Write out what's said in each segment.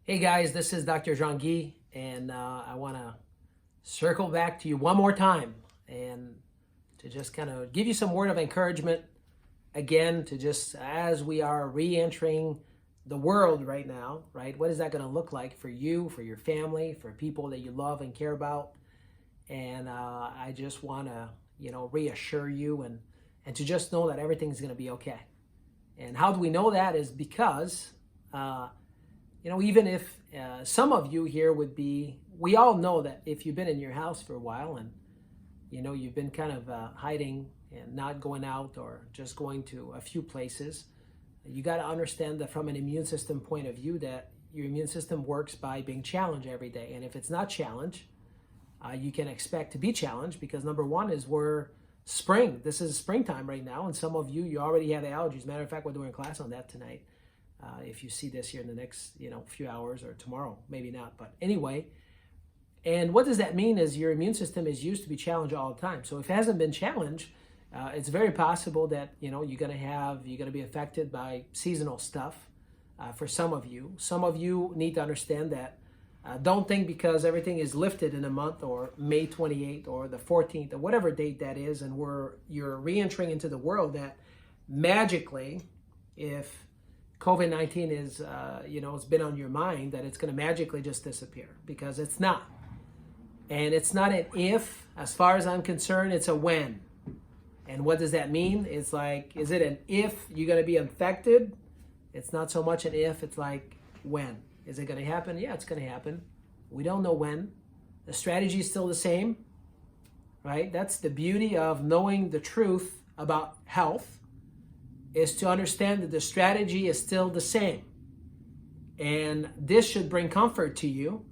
Hey guys, this is Dr. Jean-Guy, and I want to circle back to you one more time and to just kind of give you some word of encouragement again, to just as we are re-entering the world right now, right? What is that going to look like for you, for your family, for people that you love and care about? And I just want to, reassure you and to just know that everything's going to be okay. And how do we know that is because even if some of you here would be, we all know that if you've been in your house for a while and, you've been kind of hiding and not going out or just going to a few places, you got to understand that from an immune system point of view, that your immune system works by being challenged every day. And if it's not challenged, you can expect to be challenged because number one is we're spring. This is springtime right now. And some of you already have allergies. Matter of fact, we're doing a class on that tonight. If you see this here in the next, few hours or tomorrow, maybe not. But anyway, and what does that mean is your immune system is used to be challenged all the time. So if it hasn't been challenged, it's very possible that, you're going to be affected by seasonal stuff for some of you. Some of you need to understand that. Don't think because everything is lifted in a month or May 28th or the 14th or whatever date that is, and you're re-entering into the world that magically, if COVID-19 is, it's been on your mind, that it's going to magically just disappear, because it's not. And it's not an if, as far as I'm concerned, it's a when. And what does that mean? It's like, is it an if you're going to be infected? It's not so much an if, it's like when. Is it going to happen? Yeah, it's going to happen. We don't know when. The strategy is still the same, right? That's the beauty of knowing the truth about health, is to understand that the strategy is still the same. And this should bring comfort to you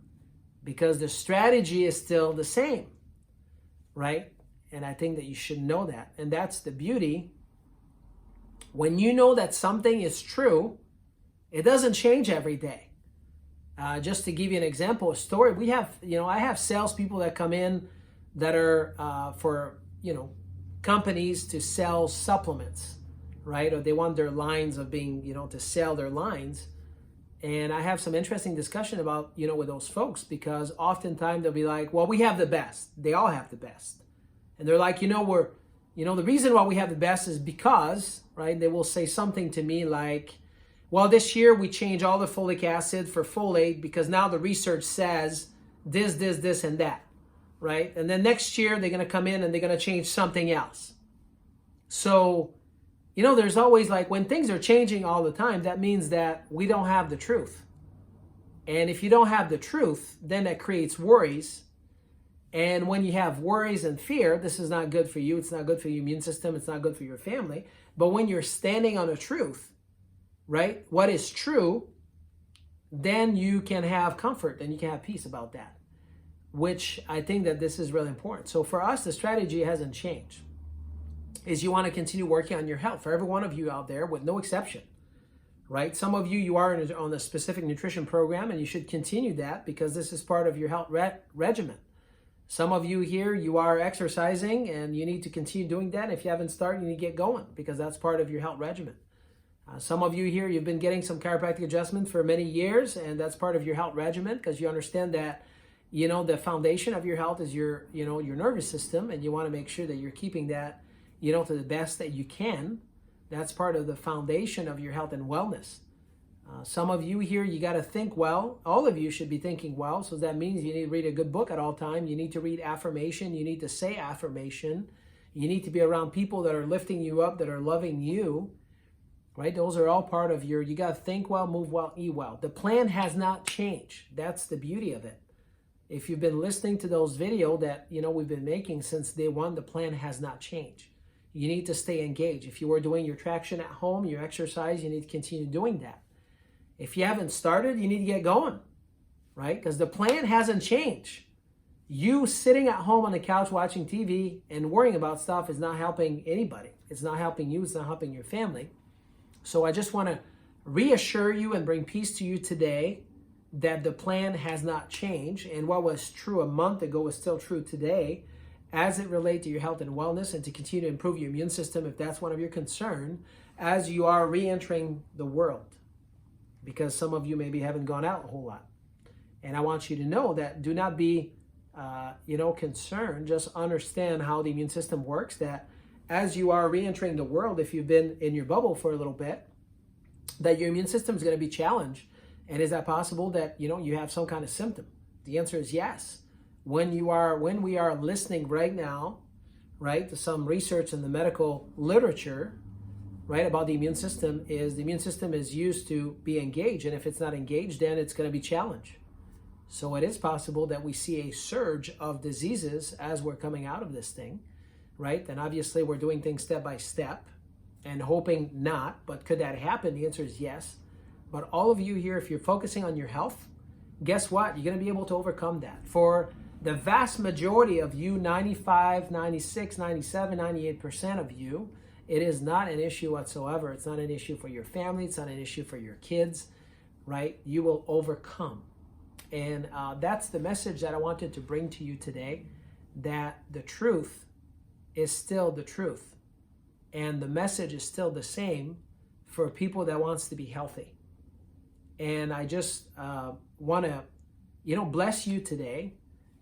because the strategy is still the same, right? And I think that you should know that. And that's the beauty. When you know that something is true, it doesn't change every day. Just to give you an example, a story, I have salespeople that come in that are for, companies to sell supplements, right? Or they want their lines of being, to sell their lines. And I have some interesting discussion about, with those folks, because oftentimes they'll be like, well, we have the best. They all have the best. And they're like, the reason why we have the best is because, right? They will say something to me like, well, this year we change all the folic acid for folate because now the research says this, and that, right? And then next year they're going to come in and they're going to change something else. So, there's always like, when things are changing all the time, that means that we don't have the truth. And if you don't have the truth, then that creates worries. And when you have worries and fear, this is not good for you. It's not good for your immune system. It's not good for your family. But when you're standing on the truth, right, what is true, then you can have comfort and you can have peace about that, which I think that this is really important. So for us, the strategy hasn't changed. Is you want to continue working on your health. For every one of you out there, with no exception, right? Some of you are on a specific nutrition program, and you should continue that because this is part of your health regimen. Some of you here, you are exercising, and you need to continue doing that. If you haven't started, you need to get going because that's part of your health regimen. Some of you here, you've been getting some chiropractic adjustments for many years, and that's part of your health regimen because you understand that, the foundation of your health is your nervous system, and you want to make sure that you're keeping that, to the best that you can. That's part of the foundation of your health and wellness. Some of you here, you got to think well. All of you should be thinking well. So that means you need to read a good book at all times. You need to read affirmation. You need to say affirmation. You need to be around people that are lifting you up, that are loving you, right? Those are all part of you got to think well, move well, eat well. The plan has not changed. That's the beauty of it. If you've been listening to those videos that, we've been making since day one, the plan has not changed. You need to stay engaged. If you are doing your traction at home, your exercise, you need to continue doing that. If you haven't started, you need to get going, right? Because the plan hasn't changed. You sitting at home on the couch watching TV and worrying about stuff is not helping anybody. It's not helping you. It's not helping your family. So I just want to reassure you and bring peace to you today that the plan has not changed. And what was true a month ago is still true today, as it relates to your health and wellness, and to continue to improve your immune system if that's one of your concerns as you are re-entering the world. because some of you maybe haven't gone out a whole lot. And I want you to know that do not be, concerned. Just understand how the immune system works, that as you are re-entering the world, if you've been in your bubble for a little bit, that your immune system is going to be challenged. And is that possible that, you have some kind of symptom? The answer is yes. When we are listening right now, right, to some research in the medical literature, right, about the immune system is used to be engaged. And if it's not engaged, then it's going to be challenged. So it is possible that we see a surge of diseases as we're coming out of this thing, right? And obviously we're doing things step by step and hoping not, but could that happen? The answer is yes. But all of you here, if you're focusing on your health, guess what? You're going to be able to overcome that. For the vast majority of you, 95, 96, 97, 98% of you, it is not an issue whatsoever. It's not an issue for your family. It's not an issue for your kids, right? You will overcome. And that's the message that I wanted to bring to you today, that the truth is still the truth. And the message is still the same for people that wants to be healthy. And I just want to, bless you today,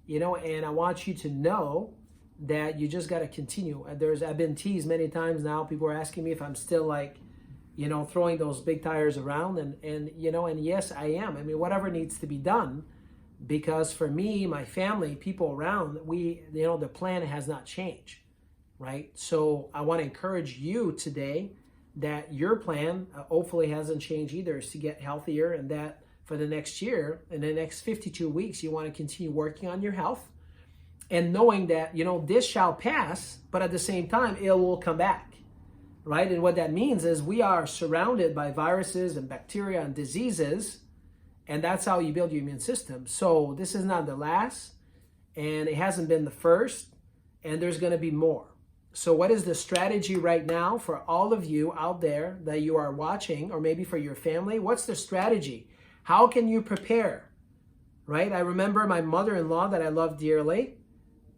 and I want you to know that you just got to continue. I've been teased many times now. People are asking me if I'm still throwing those big tires around, and yes, I am. I mean, whatever needs to be done, because for me, my family, people around, the plan has not changed, right? So I want to encourage you today that your plan hopefully hasn't changed either, is to get healthier, and that for the next year, in the next 52 weeks, you want to continue working on your health and knowing that, this shall pass, but at the same time, it will come back. Right? And what that means is we are surrounded by viruses and bacteria and diseases, and that's how you build your immune system. So this is not the last, and it hasn't been the first, and there's going to be more. So what is the strategy right now for all of you out there that you are watching, or maybe for your family? What's the strategy? How can you prepare? Right? I remember my mother-in-law that I love dearly.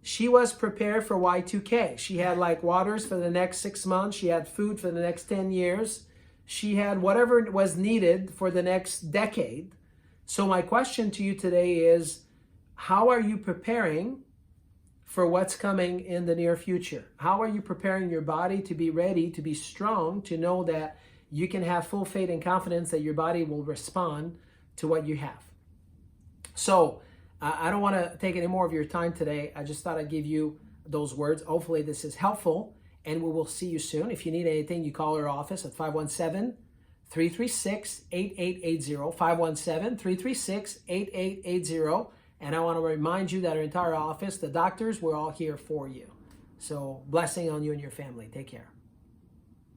She was prepared for Y2K. She had waters for the next 6 months. She had food for the next 10 years. She had whatever was needed for the next decade. So my question to you today is, how are you preparing for what's coming in the near future? How are you preparing your body to be ready, to be strong, to know that you can have full faith and confidence that your body will respond to what you have? So, I don't want to take any more of your time today. I just thought I'd give you those words. Hopefully this is helpful, and we will see you soon. If you need anything, you call our office at 517-336-8880, 517-336-8880. And I want to remind you that our entire office, the doctors, we're all here for you. So blessing on you and your family. Take care.